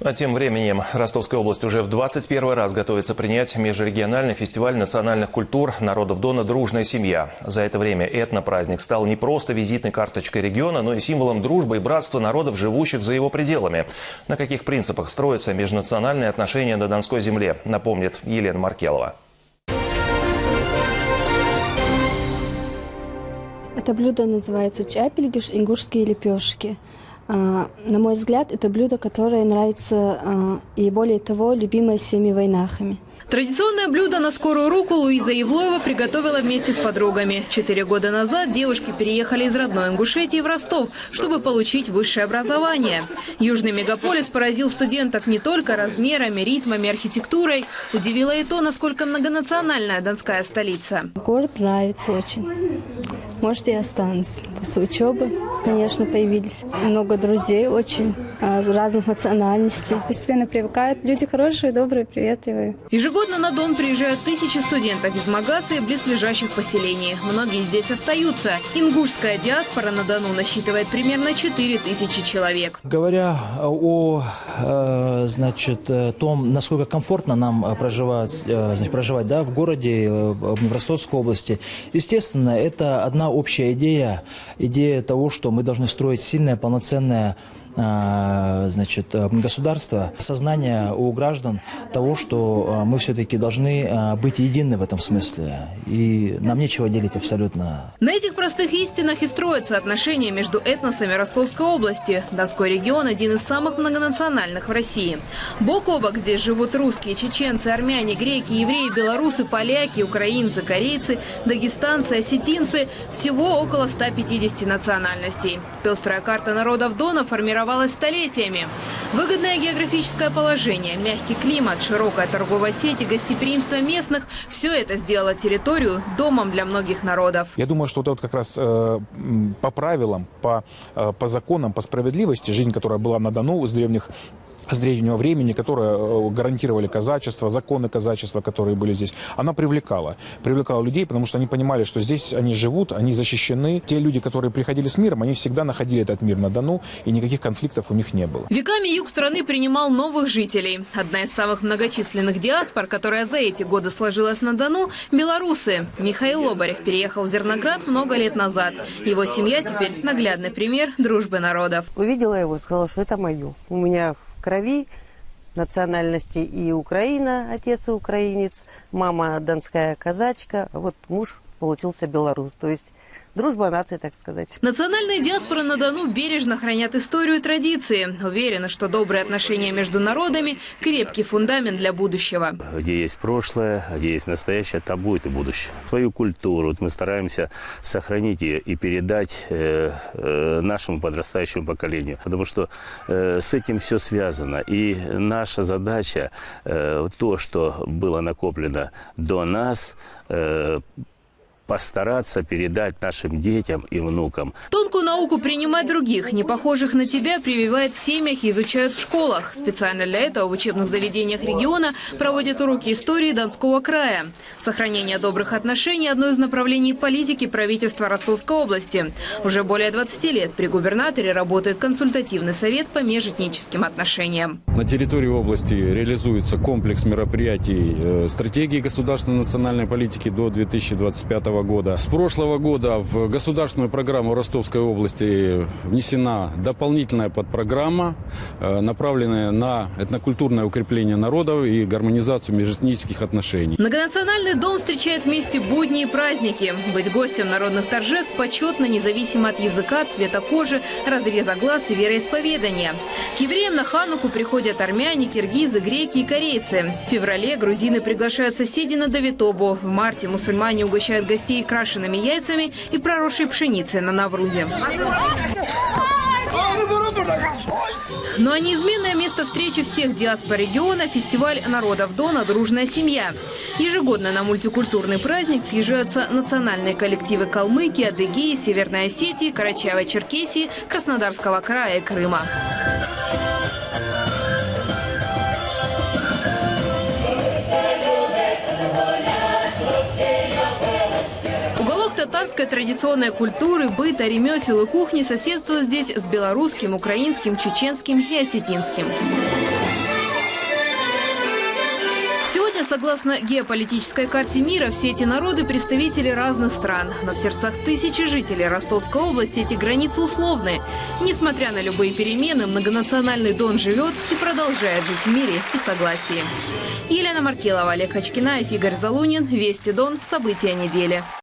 А тем временем Ростовская область уже в 21 раз готовится принять межрегиональный фестиваль национальных культур народов Дона «Дружная семья». За это время этнопраздник стал не просто визитной карточкой региона, но и символом дружбы и братства народов, живущих за его пределами. На каких принципах строятся межнациональные отношения на Донской земле, напомнит Елена Маркелова. Это блюдо называется чапельгиш, ингушские лепешки. На мой взгляд, это блюдо, которое нравится и, более того, любимое всеми войнахами. Традиционное блюдо на скорую руку Луиза Евлоева приготовила вместе с подругами. 4 года назад девушки переехали из родной Ингушетии в Ростов, чтобы получить высшее образование. Южный мегаполис поразил студенток не только размерами, ритмами, архитектурой. Удивило и то, насколько многонациональная донская столица. Город нравится очень. Может, я останусь. После учебы, конечно, появились много друзей очень разных национальностей. Постепенно привыкают. Люди хорошие, добрые, приветливые. Ежегодно на Дон приезжают тысячи студентов из Магаса и близлежащих поселений. Многие здесь остаются. Ингушская диаспора на Дону насчитывает примерно 4000 человек. Говоря о том, насколько комфортно нам проживать в городе, в Ростовской области, естественно, это одна общая идея того, что мы должны строить сильное, полноценное государство, сознание у граждан того, что мы все-таки должны быть едины в этом смысле. И нам нечего делить абсолютно. На этих простых истинах и строятся отношения между этносами Ростовской области. Донской регион – один из самых многонациональных в России. Бок о бок здесь живут русские, чеченцы, армяне, греки, евреи, белорусы, поляки, украинцы, корейцы, дагестанцы, осетинцы. Всего около 150 национальностей. Пестрая карта народов Дона формировалась столетиями. Выгодное географическое положение, мягкий климат, широкая торговая сеть и гостеприимство местных – все это сделало территорию домом для многих народов. Я думаю, что вот как раз по правилам, по законам, по справедливости, жизнь, которая была на Дону с древнего времени, которые гарантировали казачество, законы казачества, которые были здесь, она привлекала людей, потому что они понимали, что здесь они живут, они защищены. Те люди, которые приходили с миром, они всегда находили этот мир на Дону, и никаких конфликтов у них не было. Веками юг страны принимал новых жителей. Одна из самых многочисленных диаспор, которая за эти годы сложилась на Дону – белорусы. Михаил Лобарев переехал в Зерноград много лет назад. Его семья теперь наглядный пример дружбы народов. Увидела его, сказала, что это мое. У меня в крови национальности и Украина, отец украинец, мама донская казачка, вот муж получился белорус, то есть дружба наций, так сказать. Национальные диаспоры на Дону бережно хранят историю и традиции. Уверены, что добрые отношения между народами – крепкий фундамент для будущего. Где есть прошлое, где есть настоящее, там будет и будущее. Свою культуру мы стараемся сохранить ее и передать нашему подрастающему поколению. Потому что с этим все связано. И наша задача, то, что было накоплено до нас, постараться передать нашим детям и внукам. Тонкую науку принимать других, не похожих на тебя, прививает в семьях и изучают в школах. Специально для этого в учебных заведениях региона проводят уроки истории Донского края. Сохранение добрых отношений – одно из направлений политики правительства Ростовской области. Уже более 20 лет при губернаторе работает консультативный совет по межэтническим отношениям. На территории области реализуется комплекс мероприятий стратегии государственной национальной политики до 2025 года. С прошлого года в государственную программу Ростовской области внесена дополнительная подпрограмма, направленная на этнокультурное укрепление народов и гармонизацию межэтнических отношений. Многонациональный дом встречает вместе будни и праздники. Быть гостем народных торжеств почетно, независимо от языка, цвета кожи, разреза глаз и вероисповедания. К евреям на Хануку приходят армяне, киргизы, греки и корейцы. В феврале грузины приглашают соседей на Давитобу. В марте мусульмане угощают гостей крашеными яйцами и проросшей пшеницей на Наврузе. Ну а неизменное место встречи всех диаспор региона – фестиваль народов Дона «Дружная семья». Ежегодно на мультикультурный праздник съезжаются национальные коллективы Калмыкии, Адыгеи, Северной Осетии, Карачаево-Черкесии, Краснодарского края и Крыма. Татарской традиционной культуры, быта, ремесел и кухни соседствуют здесь с белорусским, украинским, чеченским и осетинским. согласно геополитической карте мира, все эти народы – представители разных стран. Но в сердцах тысячи жителей Ростовской области эти границы условны. Несмотря на любые перемены, многонациональный Дон живет и продолжает жить в мире и согласии. Елена Маркелова, Олег Хачкинаев, Игорь Залунин. Вести Дон. События недели.